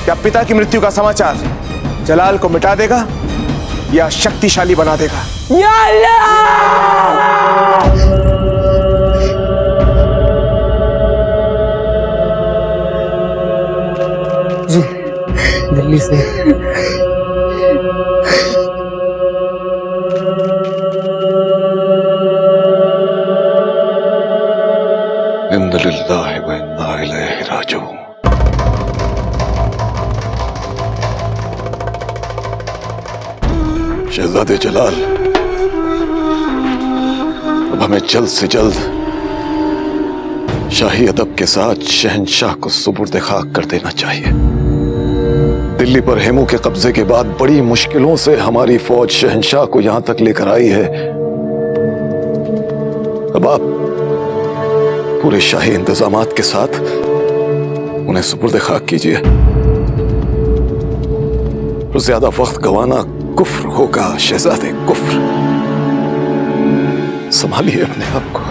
क्या पिता की मृत्यु का समाचार जलाल को मिटा देगा या शक्तिशाली बना देगा? या अल्लाह! दिल्ली से इन्नलिल्लाहि व इन्ना इलैहि राजिऊन। शहजादे जलाल, अब हमें जल्द से जल्द शाही अदब के साथ शहंशाह को सुपुर्द खाक कर देना चाहिए। दिल्ली पर हेमू के कब्जे के बाद बड़ी मुश्किलों से हमारी फौज शहंशाह को यहां तक लेकर आई है। अब आप पूरे शाही इंतजामात के साथ उन्हें सुपुर्द खाक कीजिए। और ज्यादा वक्त गंवाना कुफ्र होगा शहजादे, कुफ्र। संभालिए अपने आप को।